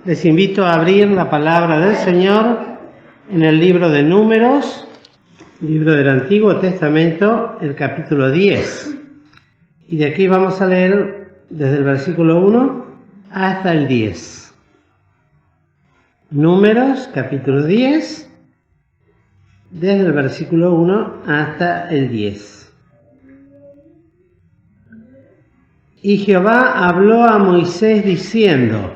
Les invito a abrir la palabra del Señor en el libro de Números, libro del Antiguo Testamento, el capítulo 10. Y de aquí vamos a leer desde el versículo 1 hasta el 10. Números, capítulo 10, desde el versículo 1 hasta el 10. Y Jehová habló a Moisés diciendo: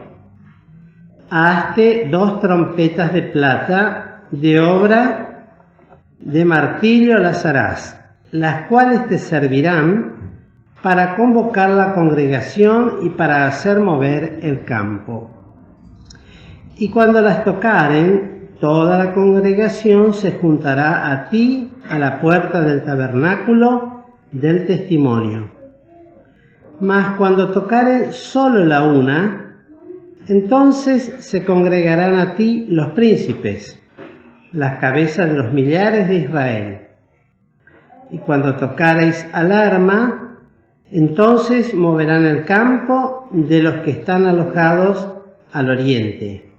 hazte 2 trompetas de plata, de obra de martillo las harás, las cuales te servirán para convocar la congregación y para hacer mover el campo. Y cuando las tocaren, toda la congregación se juntará a ti a la puerta del tabernáculo del testimonio. Mas cuando tocaren solo la una, entonces se congregarán a ti los príncipes, las cabezas de los millares de Israel. Y cuando tocareis alarma, entonces moverán el campo de los que están alojados al oriente.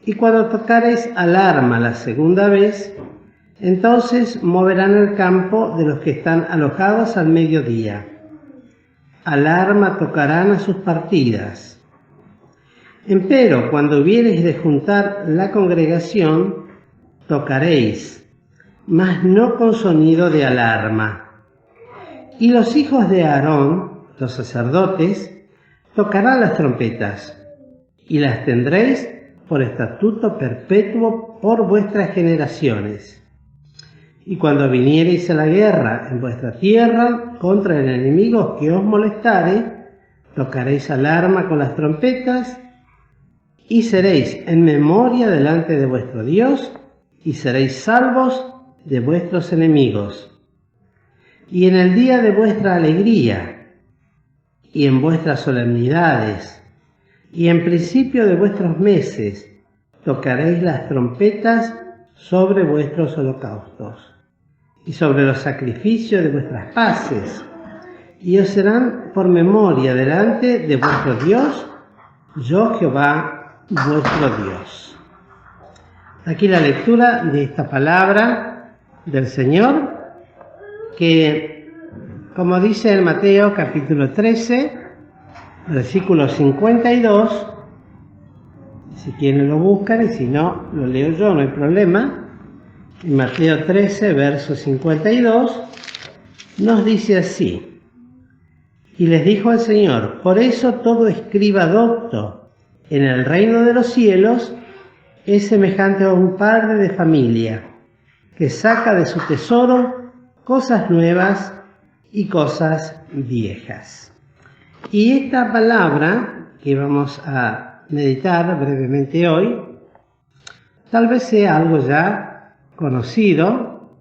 Y cuando tocareis alarma la segunda vez, entonces moverán el campo de los que están alojados al mediodía. Alarma tocarán a sus partidas. Empero, cuando hubiereis de juntar la congregación, tocaréis, mas no con sonido de alarma. Y los hijos de Aarón, los sacerdotes, tocarán las trompetas, y las tendréis por estatuto perpetuo por vuestras generaciones. Y cuando viniereis a la guerra en vuestra tierra contra el enemigo que os molestare, tocaréis alarma con las trompetas, y seréis en memoria delante de vuestro Dios, y seréis salvos de vuestros enemigos. Y en el día de vuestra alegría, y en vuestras solemnidades, y en principio de vuestros meses, tocaréis las trompetas sobre vuestros holocaustos, y sobre los sacrificios de vuestras paces, y os serán por memoria delante de vuestro Dios, yo Jehová, vuestro Dios. Aquí la lectura de esta palabra del Señor, que, como dice en Mateo capítulo 13, versículo 52, si quieren lo buscan y si no, lo leo yo, no hay problema. En Mateo 13, verso 52, nos dice así: y les dijo el Señor: por eso todo escriba docto en el reino de los cielos es semejante a un padre de familia que saca de su tesoro cosas nuevas y cosas viejas. Y esta palabra que vamos a meditar brevemente hoy, tal vez sea algo ya conocido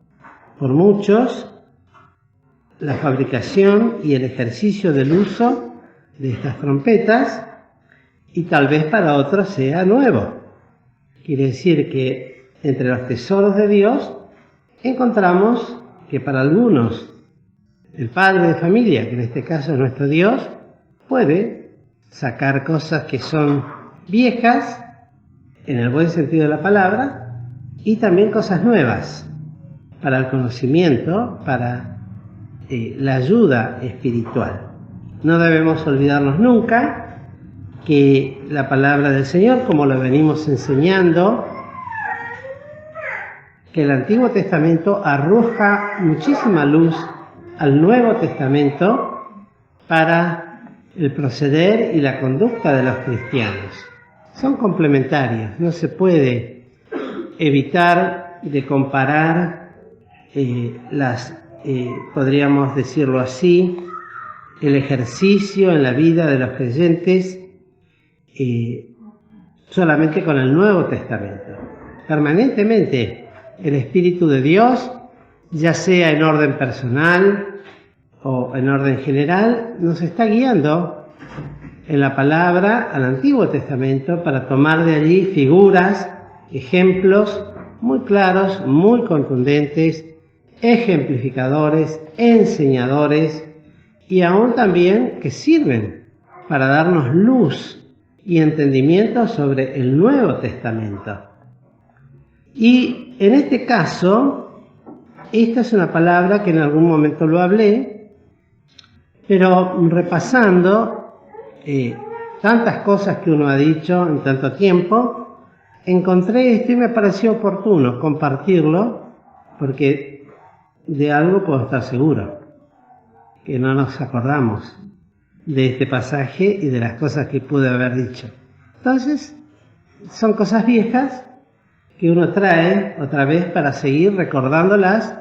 por muchos, la fabricación y el ejercicio del uso de estas trompetas, y tal vez para otros sea nuevo. Quiere decir que entre los tesoros de Dios encontramos que para algunos el padre de familia, que en este caso es nuestro Dios, puede sacar cosas que son viejas, en el buen sentido de la palabra, y también cosas nuevas, para el conocimiento, para la ayuda espiritual. No debemos olvidarnos nunca que la palabra del Señor, como lo venimos enseñando, que el Antiguo Testamento arroja muchísima luz al Nuevo Testamento para el proceder y la conducta de los cristianos. Son complementarios, no se puede evitar de comparar podríamos decirlo así, el ejercicio en la vida de los creyentes solamente con el Nuevo Testamento. Permanentemente el Espíritu de Dios, ya sea en orden personal o en orden general, nos está guiando en la palabra al Antiguo Testamento para tomar de allí figuras, ejemplos muy claros, muy contundentes, ejemplificadores, enseñadores y aún también que sirven para darnos luz y entendimiento sobre el Nuevo Testamento. Y en este caso, esta es una palabra que en algún momento lo hablé, pero repasando tantas cosas que uno ha dicho en tanto tiempo, encontré esto y me pareció oportuno compartirlo, porque de algo puedo estar seguro, que no nos acordamos de este pasaje y de las cosas que pude haber dicho. Entonces, son cosas viejas que uno trae otra vez para seguir recordándolas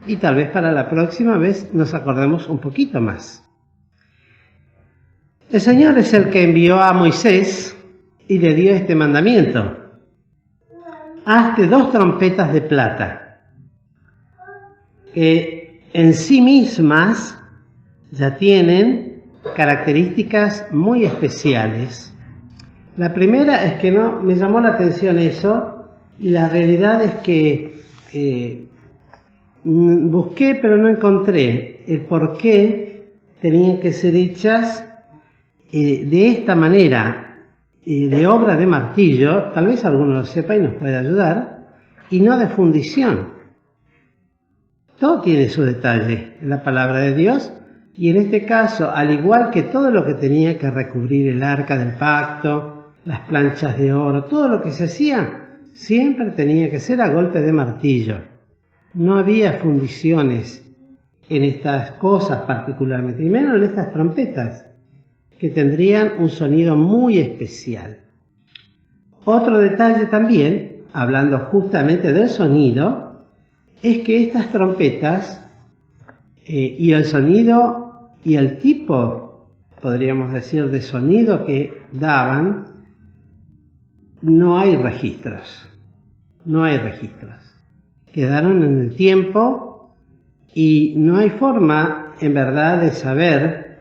y tal vez para la próxima vez nos acordemos un poquito más. El Señor es el que envió a Moisés y le dio este mandamiento: hazte 2 trompetas de plata, que en sí mismas ya tienen características muy especiales. La primera es que no me llamó la atención eso, y la realidad es que busqué pero no encontré el por qué tenían que ser hechas de esta manera, de obra de martillo. Tal vez alguno lo sepa y nos puede ayudar, y no de fundición. Todo tiene su detalle en la palabra de Dios, y en este caso, al igual que todo lo que tenía que recubrir el arca del pacto, las planchas de oro, todo lo que se hacía, siempre tenía que ser a golpe de martillo. No había fundiciones en estas cosas particularmente, y menos en estas trompetas, que tendrían un sonido muy especial. Otro detalle también, hablando justamente del sonido, es que estas trompetas y el sonido y el tipo, podríamos decir, de sonido que daban, no hay registros. No hay registros. Quedaron en el tiempo y no hay forma, en verdad, de saber.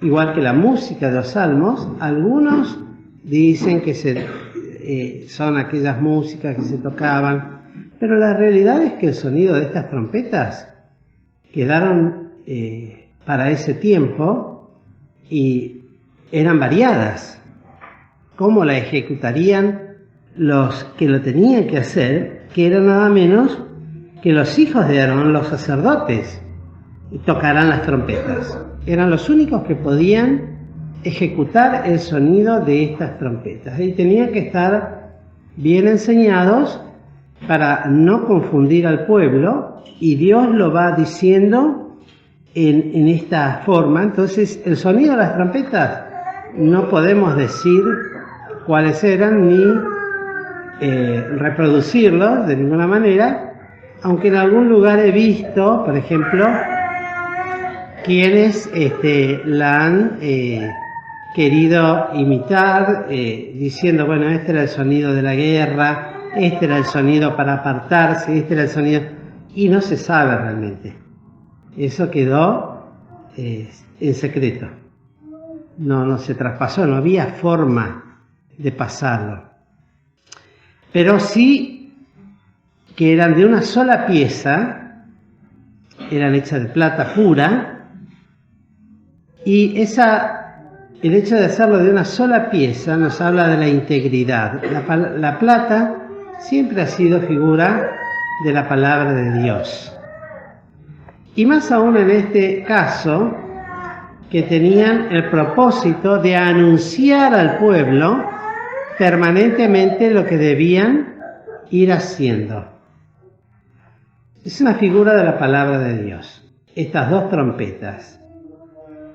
Igual que la música de los salmos, algunos dicen que son aquellas músicas que se tocaban, pero la realidad es que el sonido de estas trompetas quedaron para ese tiempo y eran variadas. ¿Cómo la ejecutarían los que lo tenían que hacer? Que eran nada menos que los hijos de Aarón, los sacerdotes, y tocarán las trompetas. Eran los únicos que podían ejecutar el sonido de estas trompetas. Y tenían que estar bien enseñados para no confundir al pueblo, y Dios lo va diciendo en esta forma. Entonces, el sonido de las trompetas no podemos decir cuáles eran ni reproducirlos de ninguna manera, aunque en algún lugar he visto, por ejemplo, quienes la han querido imitar, diciendo, bueno, este era el sonido de la guerra, este era el sonido para apartarse, este era el sonido, y no se sabe realmente. Eso quedó en secreto. No se traspasó, no había forma de pasarlo. Pero sí que eran de una sola pieza, eran hechas de plata pura, y el hecho de hacerlo de una sola pieza nos habla de la integridad. La plata siempre ha sido figura de la palabra de Dios. Y más aún en este caso, que tenían el propósito de anunciar al pueblo permanentemente lo que debían ir haciendo. Es una figura de la palabra de Dios. Estas 2 trompetas,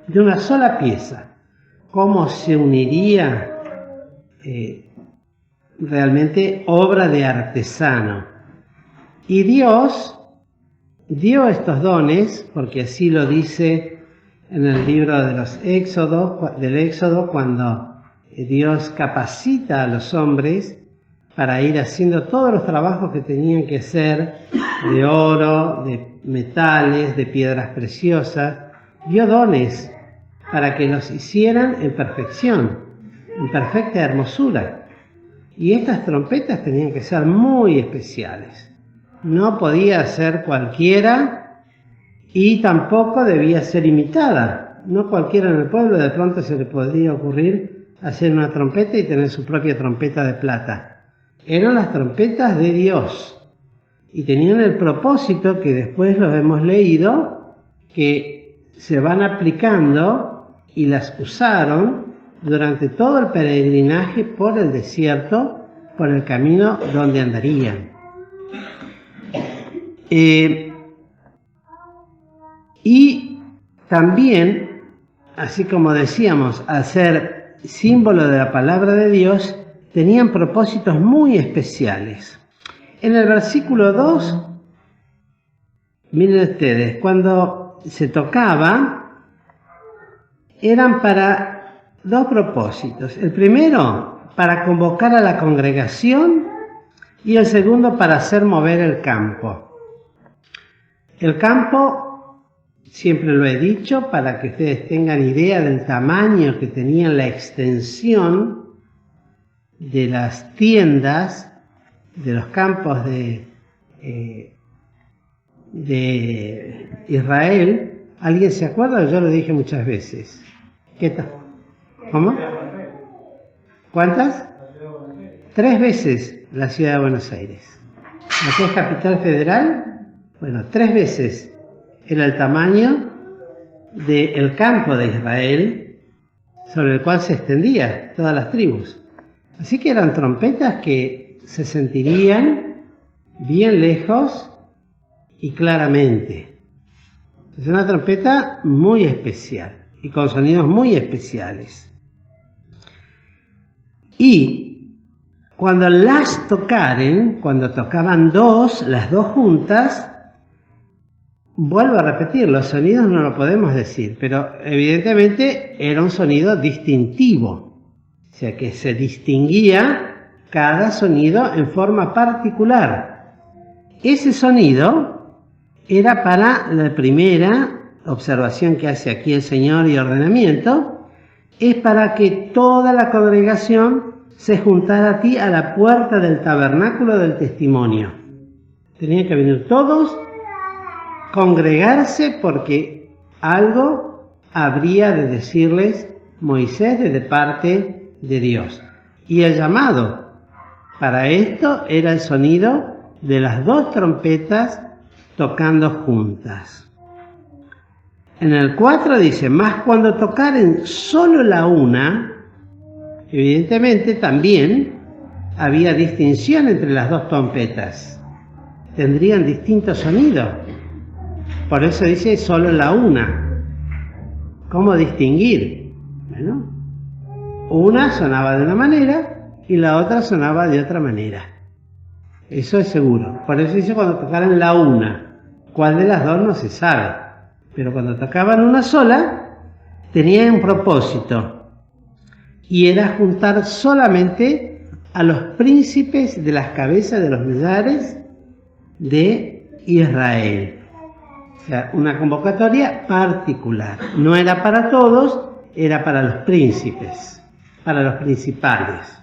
de una sola pieza, ¿cómo se uniría? Realmente obra de artesano. Y Dios dio estos dones, porque así lo dice en el libro del Éxodo, cuando Dios capacita a los hombres para ir haciendo todos los trabajos que tenían que hacer, de oro, de metales, de piedras preciosas. Dio dones para que los hicieran en perfección, en perfecta hermosura. Y estas trompetas tenían que ser muy especiales. No podía ser cualquiera y tampoco debía ser imitada. No cualquiera en el pueblo de pronto se le podría ocurrir hacer una trompeta y tener su propia trompeta de plata. Eran las trompetas de Dios. Y tenían el propósito, que después lo hemos leído, que se van aplicando y las usaron durante todo el peregrinaje por el desierto, por el camino donde andarían. Y también, así como decíamos, al ser símbolo de la palabra de Dios, tenían propósitos muy especiales. En el versículo 2, miren ustedes, cuando se tocaba, eran para dos propósitos. El primero, para convocar a la congregación, y el segundo, para hacer mover el campo. El campo, siempre lo he dicho, para que ustedes tengan idea del tamaño que tenían, la extensión de las tiendas, de los campos de Israel. ¿Alguien se acuerda? Yo lo dije muchas veces. ¿Qué tal? ¿Cómo? ¿Cuántas? 3 veces la ciudad de Buenos Aires. ¿La que es capital federal? Bueno, 3 veces era el tamaño del campo de Israel, sobre el cual se extendía todas las tribus. Así que eran trompetas que se sentirían bien lejos y claramente. Es una trompeta muy especial y con sonidos muy especiales. Y cuando las tocaren, cuando tocaban las dos juntas, vuelvo a repetir, los sonidos no lo podemos decir, pero evidentemente era un sonido distintivo, o sea que se distinguía cada sonido en forma particular. Ese sonido era para la primera observación que hace aquí el Señor y ordenamiento, es para que toda la congregación se juntara a ti a la puerta del tabernáculo del testimonio. Tenían que venir todos, congregarse, porque algo habría de decirles Moisés de parte de Dios. Y el llamado para esto era el sonido de las 2 trompetas tocando juntas. En el 4 dice, mas cuando tocaren solo la una, evidentemente también había distinción entre las 2 trompetas. Tendrían distintos sonidos. Por eso dice solo la una. ¿Cómo distinguir? Bueno, una sonaba de una manera y la otra sonaba de otra manera. Eso es seguro. Por eso dice cuando tocaran la una. ¿Cuál de las 2 no se sabe? Pero cuando tocaban una sola, tenían un propósito. Y era juntar solamente a los príncipes de las cabezas de los millares de Israel. O sea, una convocatoria particular. No era para todos, era para los príncipes, para los principales.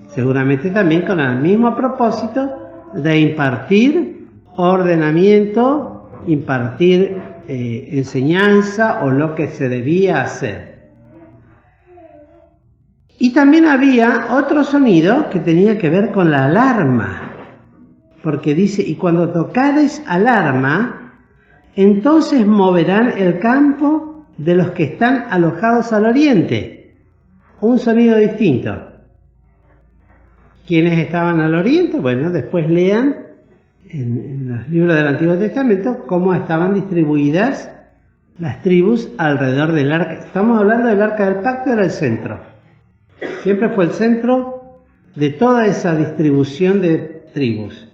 Seguramente también con el mismo propósito de impartir ordenamiento, impartir enseñanza o lo que se debía hacer. Y también había otro sonido que tenía que ver con la alarma, porque dice, y cuando tocares alarma, entonces moverán el campo de los que están alojados al oriente. Un sonido distinto. ¿Quiénes estaban al oriente? Bueno, después lean en los libros del Antiguo Testamento cómo estaban distribuidas las tribus alrededor del arca. Estamos hablando del arca del pacto, era el centro. Siempre fue el centro de toda esa distribución de tribus.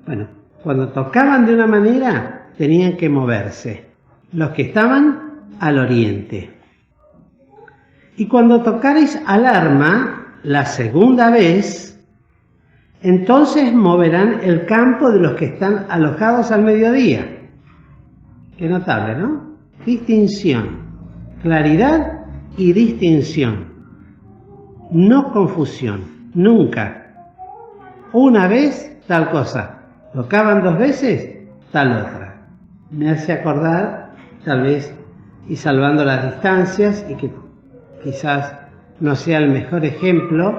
Bueno, cuando tocaban de una manera, tenían que moverse. Los que estaban al oriente. Y cuando tocaréis alarma, la segunda vez, entonces moverán el campo de los que están alojados al mediodía. Qué notable, ¿no? Distinción, claridad y distinción. No confusión, nunca. Una vez, tal cosa. Tocaban 2 veces, tal otra. Me hace acordar, tal vez, y salvando las distancias, y que quizás no sea el mejor ejemplo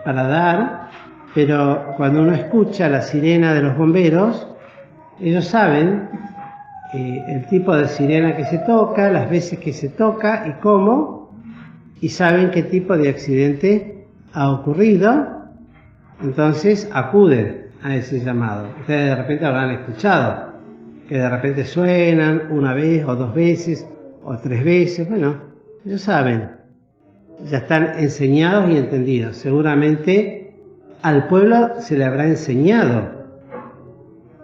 para dar, pero cuando uno escucha la sirena de los bomberos, ellos saben el tipo de sirena que se toca, las veces que se toca y cómo, y saben qué tipo de accidente ha ocurrido, entonces acuden a ese llamado. Ustedes de repente habrán escuchado que de repente suenan una vez o dos veces o tres veces. Bueno, ellos saben, ya están enseñados y entendidos. Seguramente al pueblo se le habrá enseñado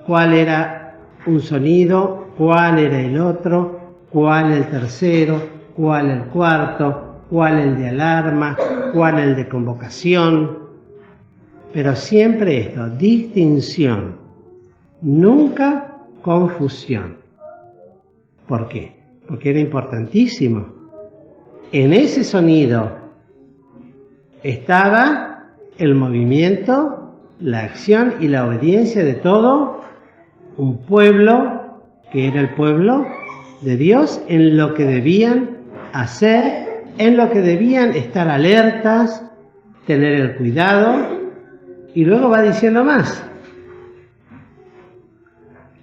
cuál era un sonido, cuál era el otro, cuál el tercero, cuál el cuarto, cuál el de alarma, cuál el de convocación. Pero siempre esto, distinción, nunca confusión. ¿Por qué? Porque era importantísimo. En ese sonido estaba el movimiento, la acción y la obediencia de todo un pueblo, que era el pueblo de Dios, en lo que debían hacer, en lo que debían estar alertas, tener el cuidado. Y luego va diciendo más.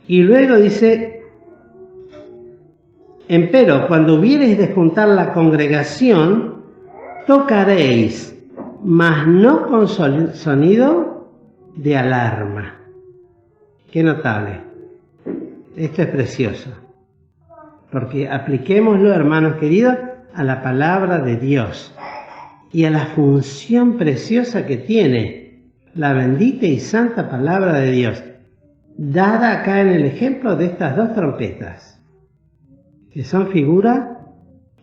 Y luego dice: empero, cuando hubiereis de juntar la congregación, tocaréis, mas no con sonido de alarma. Qué notable. Esto es precioso. Porque apliquémoslo, hermanos queridos, a la palabra de Dios y a la función preciosa que tiene la bendita y santa palabra de Dios, dada acá en el ejemplo de estas dos trompetas, que son figura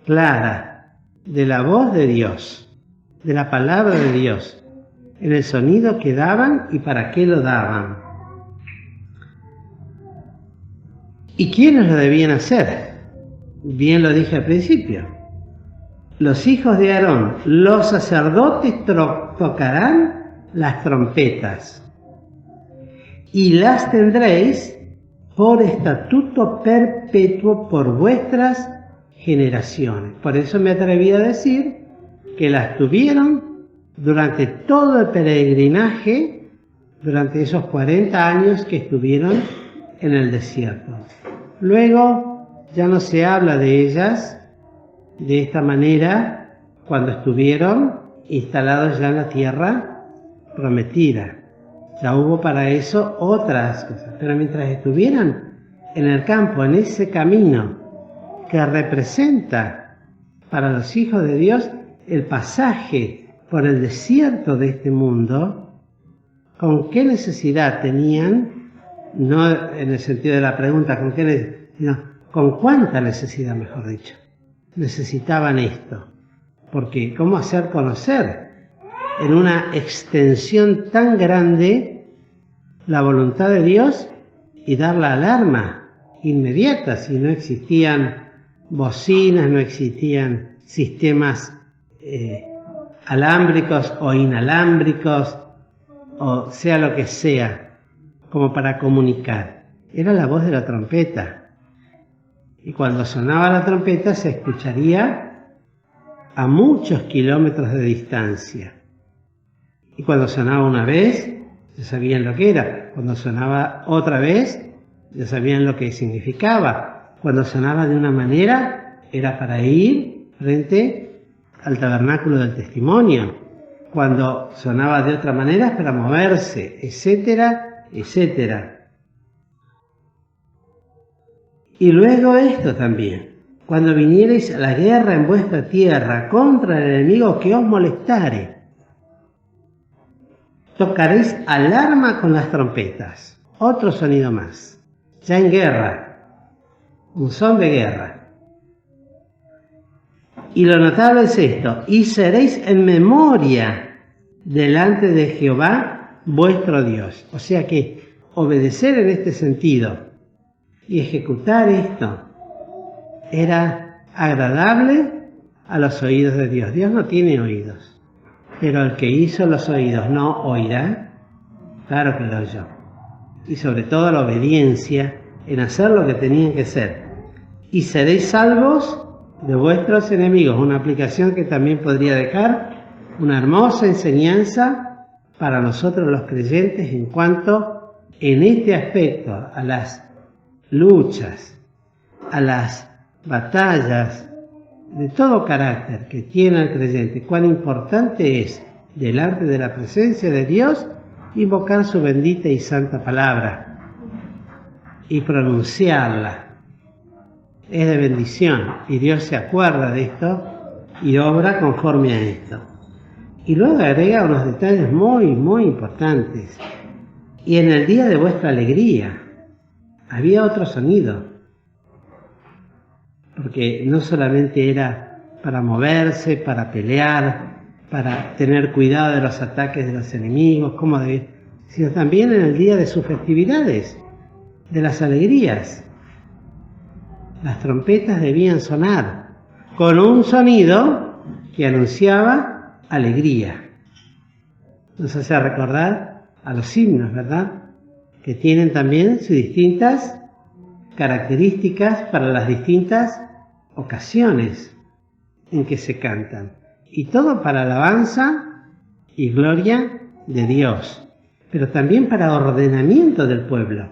clara de la voz de Dios, de la palabra de Dios, en el sonido que daban y para qué lo daban. ¿Y quiénes lo debían hacer? Bien lo dije al principio. Los hijos de Aarón, los sacerdotes, tocarán las trompetas y las tendréis por estatuto perpetuo por vuestras generaciones. Por eso me atreví a decir que las tuvieron durante todo el peregrinaje, durante esos 40 años que estuvieron en el desierto. Luego ya no se habla de ellas de esta manera cuando estuvieron instalados ya en la tierra prometida. Ya hubo para eso otras cosas, pero mientras estuvieran en el campo, en ese camino que representa para los hijos de Dios el pasaje por el desierto de este mundo, ¿con qué necesidad tenían? No en el sentido de la pregunta, ¿con qué? Sino, ¿con cuánta necesidad, mejor dicho? Necesitaban esto. Porque ¿cómo hacer conocer en una extensión tan grande la voluntad de Dios y dar la alarma inmediata si no existían bocinas, no existían sistemas alámbricos o inalámbricos, o sea lo que sea, como para comunicar? Era la voz de la trompeta. Y cuando sonaba la trompeta se escucharía a muchos kilómetros de distancia. Y cuando sonaba una vez, ya sabían lo que era. Cuando sonaba otra vez, ya sabían lo que significaba. Cuando sonaba de una manera, era para ir frente al tabernáculo del testimonio. Cuando sonaba de otra manera, es para moverse, etcétera, etcétera. Y luego esto también: cuando viniereis a la guerra en vuestra tierra contra el enemigo que os molestare, tocaréis alarma con las trompetas. Otro sonido más. Ya en guerra. Un son de guerra. Y lo notable es esto: y seréis en memoria delante de Jehová vuestro Dios. O sea que obedecer en este sentido y ejecutar esto era agradable a los oídos de Dios. Dios no tiene oídos, pero el que hizo los oídos no oirá. Claro que lo oyó. Y sobre todo la obediencia en hacer lo que tenían que hacer. Y seréis salvos de vuestros enemigos. Una aplicación que también podría dejar una hermosa enseñanza para nosotros los creyentes en cuanto, en este aspecto, a las luchas, a las batallas de todo carácter que tiene el creyente, cuán importante es, delante de la presencia de Dios, invocar su bendita y santa palabra y pronunciarla. Es de bendición y Dios se acuerda de esto y obra conforme a esto. Y luego agrega unos detalles muy, muy importantes. Y en el día de vuestra alegría había otro sonido, porque no solamente era para moverse, para pelear, para tener cuidado de los ataques de los enemigos, sino también en el día de sus festividades, de las alegrías. Las trompetas debían sonar con un sonido que anunciaba alegría. Nos hace recordar a los himnos, ¿verdad? Que tienen también sus distintas características para las distintas ocasiones en que se cantan. Y todo para alabanza y gloria de Dios, pero también para ordenamiento del pueblo.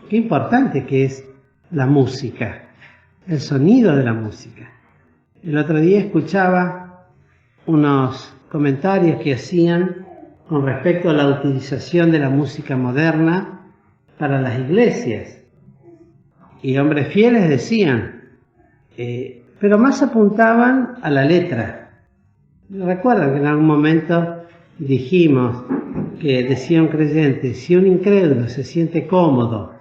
Qué importante que es la música, el sonido de la música. El otro día escuchaba unos comentarios que hacían con respecto a la utilización de la música moderna para las iglesias. Y hombres fieles decían, pero más apuntaban a la letra. Recuerdan que en algún momento dijimos que decía un creyente, si un incrédulo se siente cómodo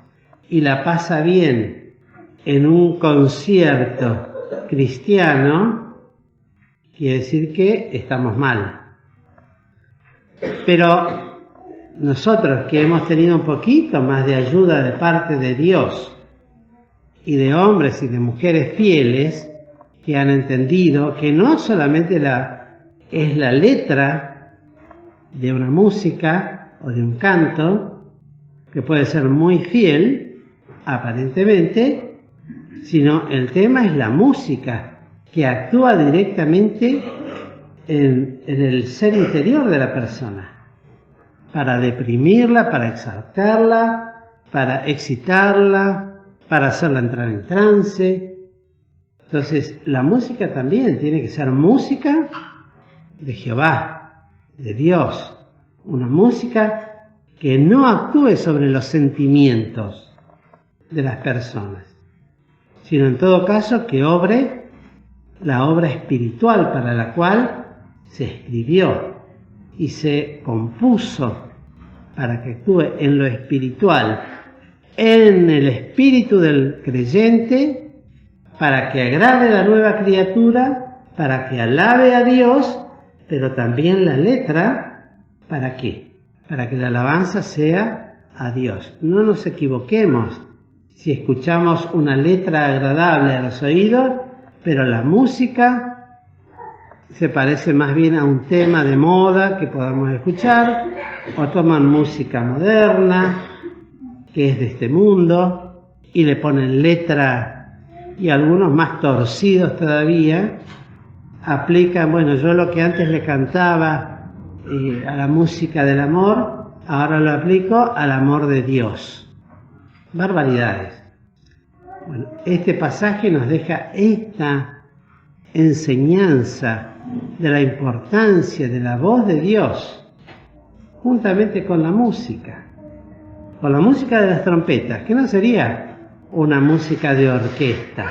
y la pasa bien en un concierto cristiano, quiere decir que estamos mal. Pero nosotros que hemos tenido un poquito más de ayuda de parte de Dios y de hombres y de mujeres fieles que han entendido que no solamente es la letra de una música o de un canto, que puede ser muy fiel, aparentemente, sino el tema es la música que actúa directamente en el ser interior de la persona, para deprimirla, para exaltarla, para excitarla, para hacerla entrar en trance. Entonces, la música también tiene que ser música de Jehová, de Dios, una música que no actúe sobre los sentimientos de las personas, sino en todo caso que obre la obra espiritual para la cual se escribió y se compuso, para que actúe en lo espiritual, en el espíritu del creyente, para que agrade a la nueva criatura, para que alabe a Dios, pero también la letra, ¿para qué? Para que la alabanza sea a Dios. No nos equivoquemos si escuchamos una letra agradable a los oídos, pero la música se parece más bien a un tema de moda que podamos escuchar, o toman música moderna, que es de este mundo, y le ponen letra, y algunos más torcidos todavía, aplican, yo lo que antes le cantaba a la música del amor, ahora lo aplico al amor de Dios. Barbaridades. Este pasaje nos deja esta enseñanza de la importancia de la voz de Dios, juntamente con la música de las trompetas, que no sería una música de orquesta,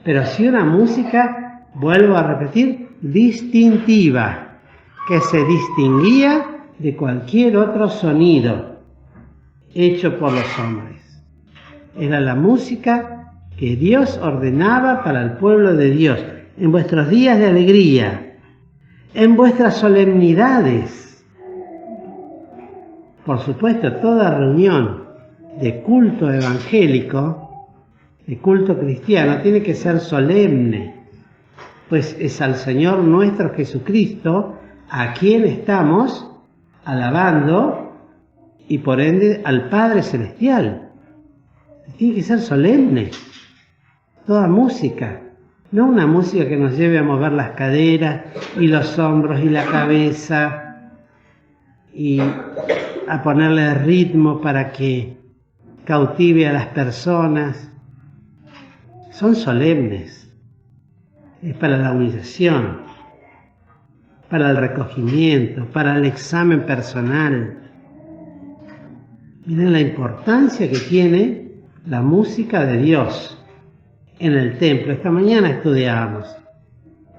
pero sí una música, vuelvo a repetir, distintiva, que se distinguía de cualquier otro sonido hecho por los hombres. Era la música que Dios ordenaba para el pueblo de Dios, en vuestros días de alegría, en vuestras solemnidades. Por supuesto, toda reunión de culto evangélico, de culto cristiano, tiene que ser solemne, pues es al Señor nuestro Jesucristo a quien estamos alabando y por ende al Padre Celestial. Tiene que ser solemne. toda música, no una música que nos lleve a mover las caderas y los hombros y la cabeza y a ponerle ritmo para que cautive a las personas. Son solemnes, es para la humillación, para el recogimiento, para el examen personal. Miren la importancia que tiene la música de Dios en el templo. Esta mañana estudiábamos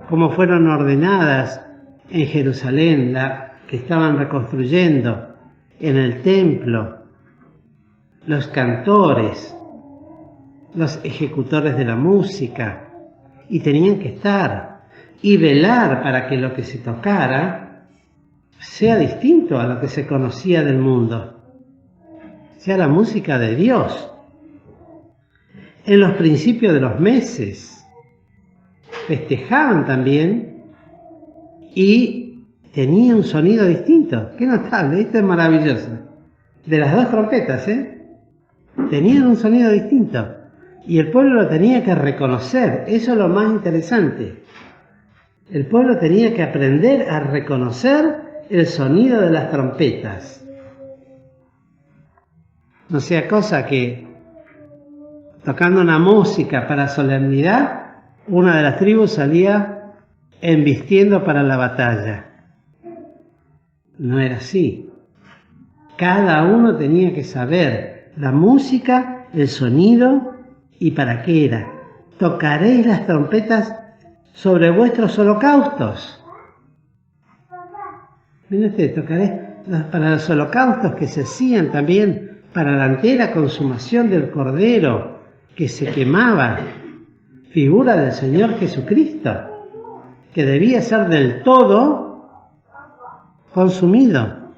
cómo fueron ordenadas en Jerusalén, que estaban reconstruyendo en el templo, los cantores, los ejecutores de la música, y tenían que estar y velar para que lo que se tocara sea distinto a lo que se conocía del mundo, sea la música de Dios. En los principios de los meses festejaban también y tenía un sonido distinto. Qué notable, esto es maravilloso. De las dos trompetas, tenían un sonido distinto y el pueblo lo tenía que reconocer. Eso es lo más interesante. El pueblo tenía que aprender a reconocer el sonido de las trompetas. No sea cosa que tocando una música para solemnidad, una de las tribus salía embistiendo para la batalla. No era así. Cada uno tenía que saber la música, el sonido y para qué era. Tocaréis las trompetas sobre vuestros holocaustos. Miren ustedes, tocaréis para los holocaustos que se hacían también para la entera consumación del cordero que se quemaba, figura del Señor Jesucristo, que debía ser del todo consumido.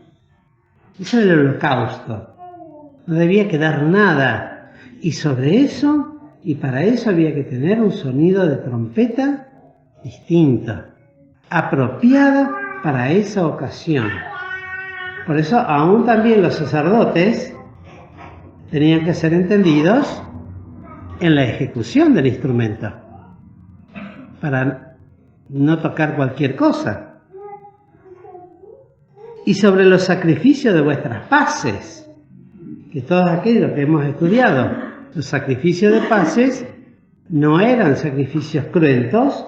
Eso era el holocausto, no debía quedar nada, y sobre eso, y para eso había que tener un sonido de trompeta distinto, apropiado para esa ocasión. Por eso aún también los sacerdotes tenían que ser entendidos en la ejecución del instrumento, para no tocar cualquier cosa. Y sobre los sacrificios de vuestras paces, que todos aquellos que hemos estudiado, los sacrificios de paces no eran sacrificios cruentos,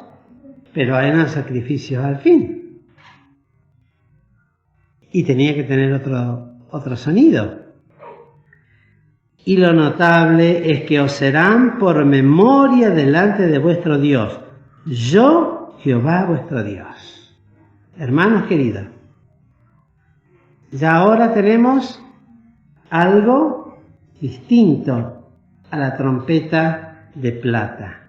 pero eran sacrificios al fin. Y tenía que tener otro sonido. Y lo notable es que os serán por memoria delante de vuestro Dios. Yo, Jehová vuestro Dios. Hermanos queridos, ya ahora tenemos algo distinto a la trompeta de plata.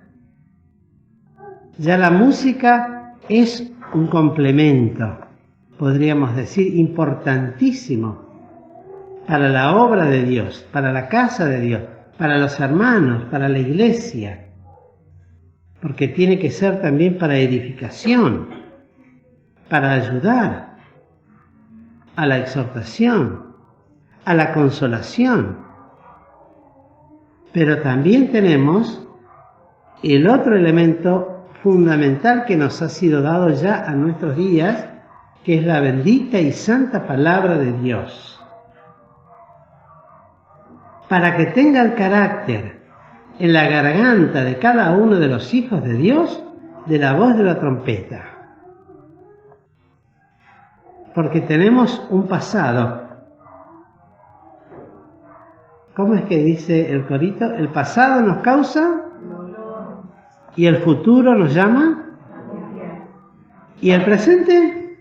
Ya la música es un complemento, podríamos decir, importantísimo para la obra de Dios, para la casa de Dios, para los hermanos, para la iglesia, porque tiene que ser también para edificación, para ayudar a la exhortación, a la consolación. Pero también tenemos el otro elemento fundamental que nos ha sido dado ya a nuestros días, que es la bendita y santa palabra de Dios, para que tenga el carácter en la garganta de cada uno de los hijos de Dios de la voz de la trompeta. Porque tenemos un pasado. ¿Cómo es que dice el corito? El pasado nos causa y el futuro nos llama. ¿Y el presente?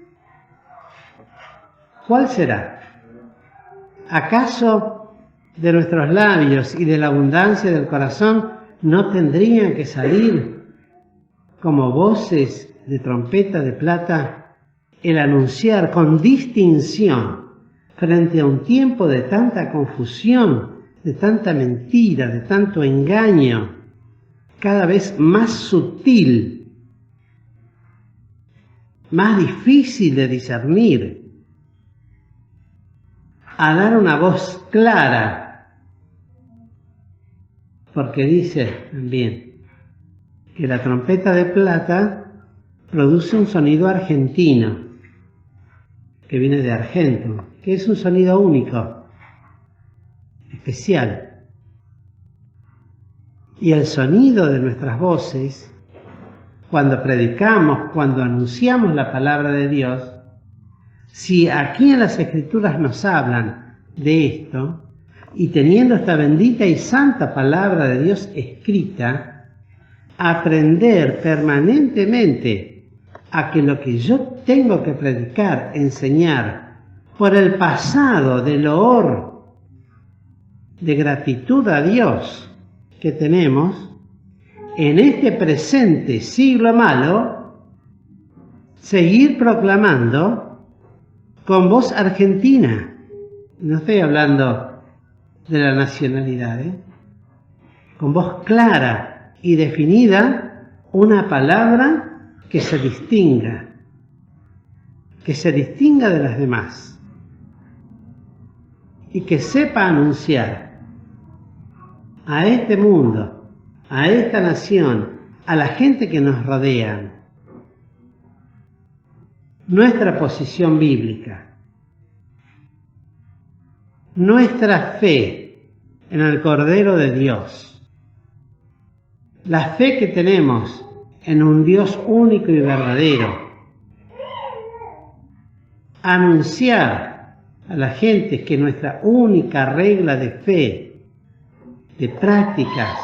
¿Cuál será? ¿Acaso de nuestros labios y de la abundancia del corazón no tendrían que salir como voces de trompeta de plata el anunciar con distinción frente a un tiempo de tanta confusión, de tanta mentira, de tanto engaño, cada vez más sutil, más difícil de discernir, a dar una voz clara? Porque dice también, que la trompeta de plata produce un sonido argentino, que viene de Argento, que es un sonido único, especial. Y el sonido de nuestras voces, cuando predicamos, cuando anunciamos la palabra de Dios, si aquí en las Escrituras nos hablan de esto, y teniendo esta bendita y santa palabra de Dios escrita, aprender permanentemente a que lo que yo tengo que predicar, enseñar, por el pasado de loor, de gratitud a Dios que tenemos, en este presente siglo malo, seguir proclamando con voz argentina. No estoy hablando de la nacionalidad, con voz clara y definida, una palabra que se distinga de las demás y que sepa anunciar a este mundo, a esta nación, a la gente que nos rodea, nuestra posición bíblica, nuestra fe en el Cordero de Dios, la fe que tenemos en un Dios único y verdadero, anunciar a la gente que nuestra única regla de fe, de prácticas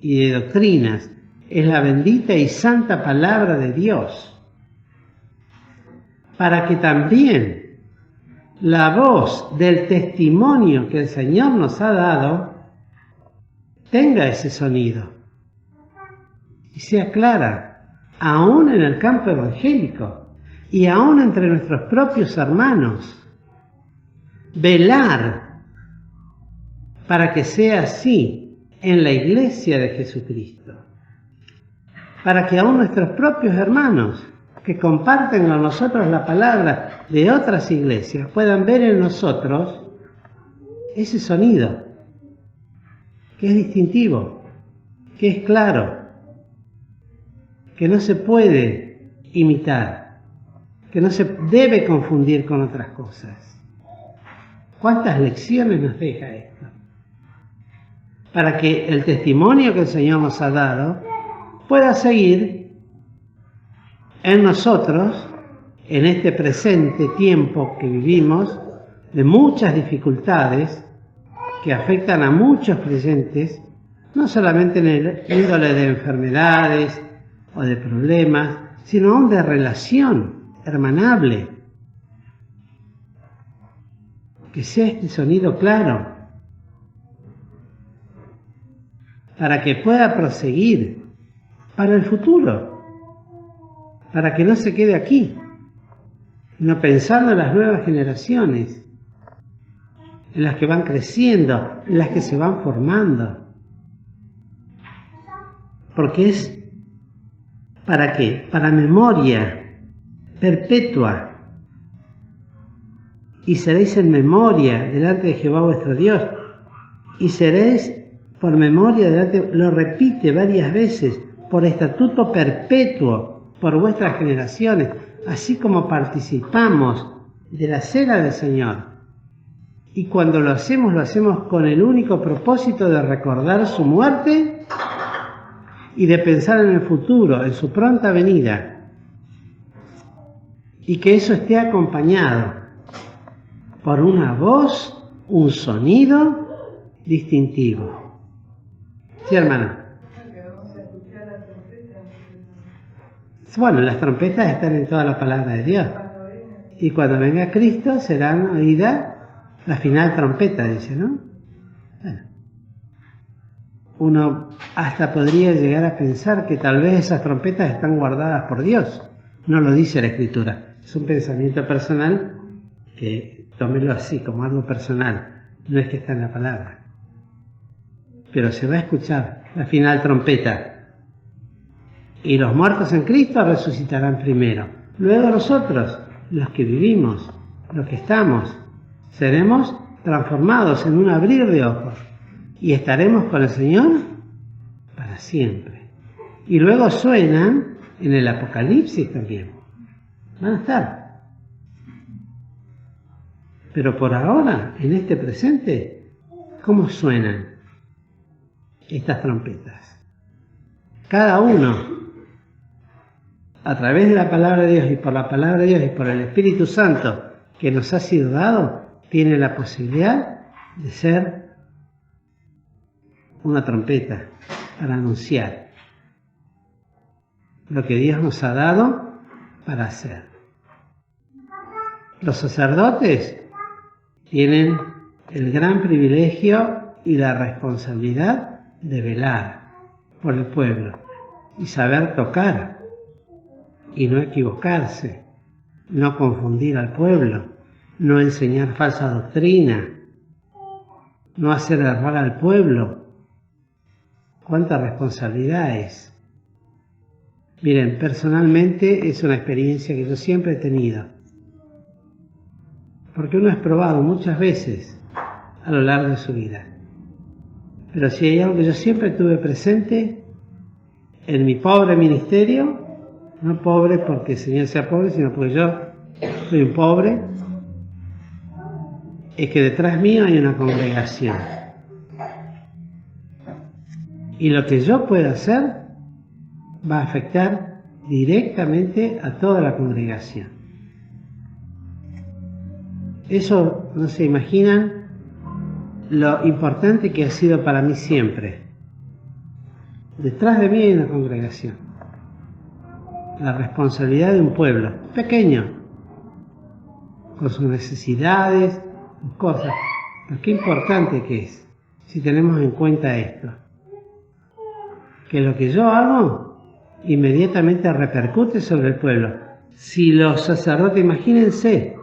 y de doctrinas es la bendita y santa palabra de Dios, para que también la voz del testimonio que el Señor nos ha dado tenga ese sonido y sea clara, aún en el campo evangélico y aún entre nuestros propios hermanos. Velar para que sea así en la iglesia de Jesucristo, para que aún nuestros propios hermanos que comparten con nosotros la palabra de otras iglesias puedan ver en nosotros ese sonido que es distintivo, que es claro, que no se puede imitar, que no se debe confundir con otras cosas. ¿Cuántas lecciones nos deja esto? Para que el testimonio que el Señor nos ha dado pueda seguir en nosotros, en este presente tiempo que vivimos, de muchas dificultades que afectan a muchos creyentes, no solamente en el índole de enfermedades o de problemas, sino aún de relación hermanable. Que sea este sonido claro, para que pueda proseguir para el futuro, para que no se quede aquí, sino pensando en las nuevas generaciones, en las que van creciendo, en las que se van formando. Porque es, ¿para qué? Para memoria perpetua. Y seréis en memoria delante de Jehová vuestro Dios. Y seréis por memoria delante, lo repite varias veces, por estatuto perpetuo, por vuestras generaciones, así como participamos de la cena del Señor. Y cuando lo hacemos con el único propósito de recordar su muerte y de pensar en el futuro, en su pronta venida. Y que eso esté acompañado por una voz, un sonido distintivo. ¿Sí, hermana? Bueno, las trompetas están en toda la palabra de Dios. Y cuando venga Cristo serán oídas la final trompeta, dice, ¿no? Bueno, uno hasta podría llegar a pensar que tal vez esas trompetas están guardadas por Dios. No lo dice la Escritura. Es un pensamiento personal que tómelo así, como algo personal. No es que está en la palabra. Pero se va a escuchar la final trompeta. Y los muertos en Cristo resucitarán primero. Luego nosotros, los que vivimos, los que estamos, seremos transformados en un abrir de ojos. Y estaremos con el Señor para para siempre. Y luego suenan en el Apocalipsis también. Van a estar. Pero por ahora, en este presente, ¿cómo suenan estas trompetas? Cada uno, a través de la palabra de Dios y por la palabra de Dios y por el Espíritu Santo que nos ha sido dado, tiene la posibilidad de ser una trompeta para anunciar lo que Dios nos ha dado para hacer. Los sacerdotes tienen el gran privilegio y la responsabilidad de velar por el pueblo y saber tocar y no equivocarse, no confundir al pueblo, no enseñar falsa doctrina, no hacer errar al pueblo. ¿Cuánta responsabilidad es? Miren, personalmente es una experiencia que yo siempre he tenido, porque uno es probado muchas veces a lo largo de su vida. Pero si hay algo que yo siempre tuve presente en mi pobre ministerio, no pobre porque el Señor sea pobre, sino porque yo soy un pobre, es que detrás mío hay una congregación. Y lo que yo pueda hacer va a afectar directamente a toda la congregación. Eso no se imaginan lo importante que ha sido para mí siempre. Detrás de mí hay una congregación. La responsabilidad de un pueblo pequeño, con sus necesidades, sus cosas. Pero qué importante que es, si tenemos en cuenta esto. Que lo que yo hago inmediatamente repercute sobre el pueblo. Si los sacerdotes, imagínense,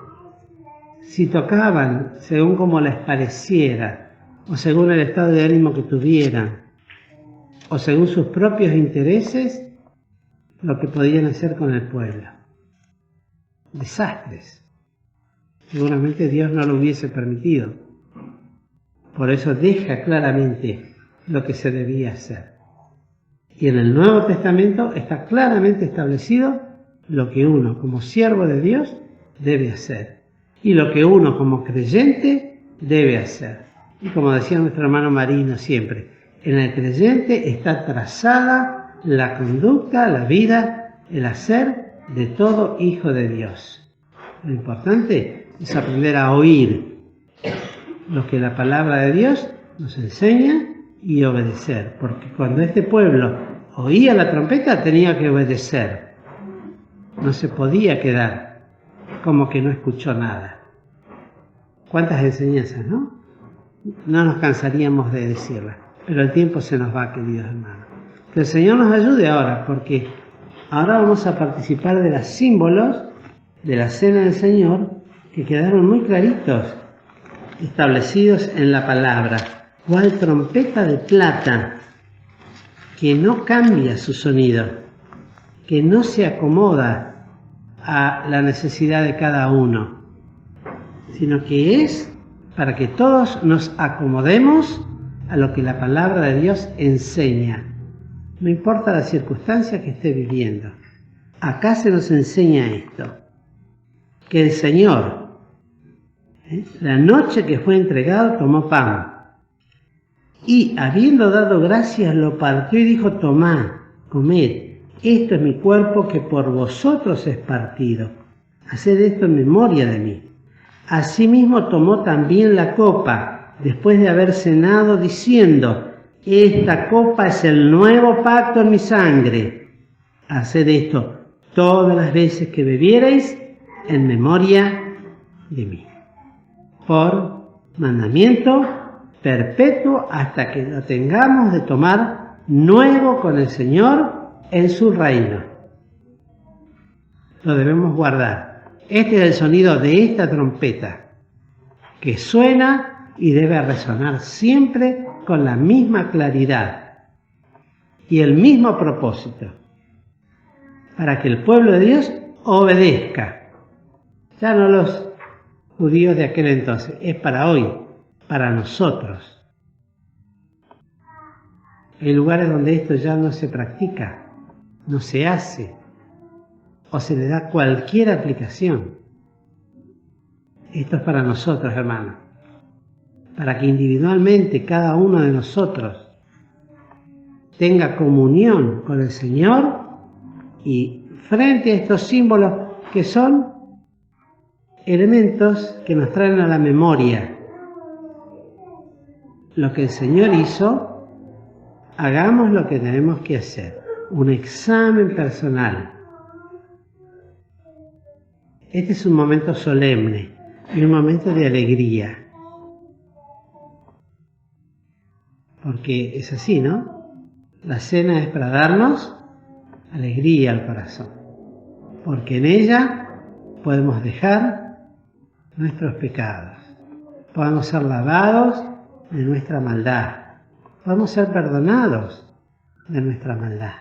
si tocaban según como les pareciera, o según el estado de ánimo que tuvieran, o según sus propios intereses, lo que podían hacer con el pueblo. Desastres. Seguramente Dios no lo hubiese permitido. Por eso deja claramente lo que se debía hacer. Y en el Nuevo Testamento está claramente establecido lo que uno como siervo de Dios debe hacer. Y lo que uno como creyente debe hacer. Y como decía nuestro hermano Marino siempre, en el creyente está trazada la conducta, la vida, el hacer de todo hijo de Dios. Lo importante es aprender a oír lo que la palabra de Dios nos enseña y obedecer. Porque cuando este pueblo oía la trompeta tenía que obedecer. No se podía quedar como que no escuchó nada. ¿Cuántas enseñanzas, no? No nos cansaríamos de decirlas. Pero el tiempo se nos va, queridos hermanos. Que el Señor nos ayude ahora, porque ahora vamos a participar de los símbolos de la Cena del Señor que quedaron muy claritos, establecidos en la palabra. Cual trompeta de plata, que no cambia su sonido, que no se acomoda a la necesidad de cada uno, sino que es para que todos nos acomodemos a lo que la palabra de Dios enseña. No importa la circunstancia que esté viviendo. Acá se nos enseña esto. Que el Señor, la noche que fue entregado, tomó pan. Y habiendo dado gracias, lo partió y dijo: tomad, comed. Esto es mi cuerpo que por vosotros es partido. Haced esto en memoria de mí. Asimismo tomó también la copa, después de haber cenado, diciendo: esta copa es el nuevo pacto en mi sangre. Haced esto todas las veces que bebierais en memoria de mí. Por mandamiento perpetuo hasta que lo tengamos de tomar nuevo con el Señor en su reino. Lo debemos guardar. Este es el sonido de esta trompeta, que suena y debe resonar siempre con la misma claridad y el mismo propósito, para que el pueblo de Dios obedezca. Ya no los judíos de aquel entonces, es para hoy, para nosotros. Hay lugares donde esto ya no se practica, no se hace, o se le da cualquier aplicación. Esto es para nosotros, hermanos, para que individualmente cada uno de nosotros tenga comunión con el Señor y frente a estos símbolos que son elementos que nos traen a la memoria lo que el Señor hizo, hagamos lo que tenemos que hacer, un examen personal. Este es un momento solemne y un momento de alegría, porque es así, ¿no? La cena es para darnos alegría al corazón, porque en ella podemos dejar nuestros pecados, podemos ser lavados de nuestra maldad, podemos ser perdonados de nuestra maldad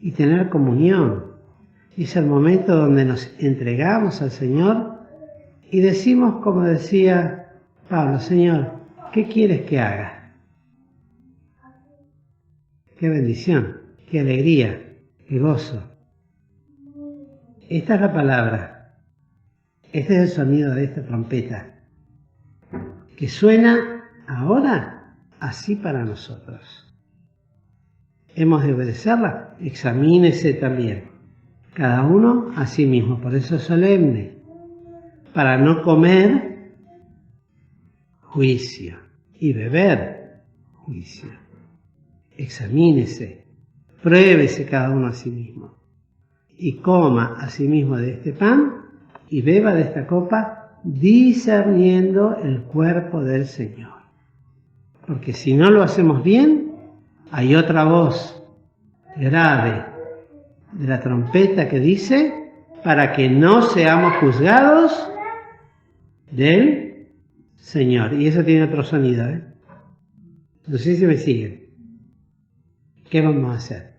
y tener comunión. Es el momento donde nos entregamos al Señor y decimos, como decía Pablo: Señor, ¿qué quieres que haga? Qué bendición, qué alegría, qué gozo. Esta es la palabra, este es el sonido de esta trompeta, que suena ahora así para nosotros. ¿Hemos de obedecerla? Examínese también, cada uno a sí mismo, por eso es solemne, para no comer juicio y beber juicio. Examínese, pruébese cada uno a sí mismo y coma a sí mismo de este pan y beba de esta copa, discerniendo el cuerpo del Señor. Porque si no lo hacemos bien, hay otra voz grave de la trompeta que dice: para que no seamos juzgados del Señor. Y eso tiene otro sonido, ¿eh? No sé si me siguen. ¿Qué vamos a hacer?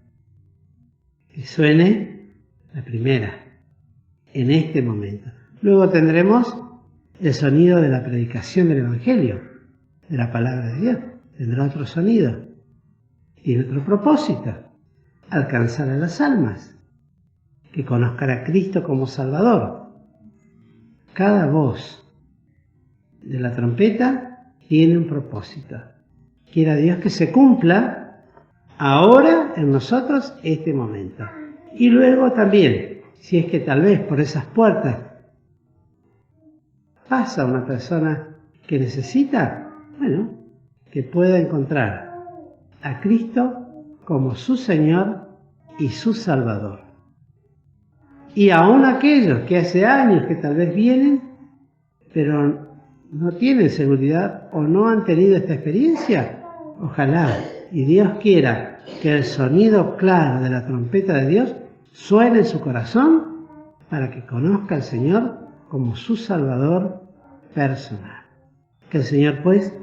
Que suene la primera, en este momento. Luego tendremos el sonido de la predicación del Evangelio, de la palabra de Dios. Tendrá otro sonido. Tiene otro propósito: alcanzar a las almas, que conozcan a Cristo como Salvador. Cada voz de la trompeta tiene un propósito. Quiera Dios que se cumpla ahora en nosotros este momento. Y luego también, si es que tal vez por esas puertas pasa una persona que necesita, bueno, que pueda encontrar a Cristo como su Señor y su Salvador. Y aún aquellos que hace años que tal vez vienen, pero no tienen seguridad o no han tenido esta experiencia, ojalá y Dios quiera que el sonido claro de la trompeta de Dios suene en su corazón para que conozca al Señor como su Salvador personal. Que el Señor, pues,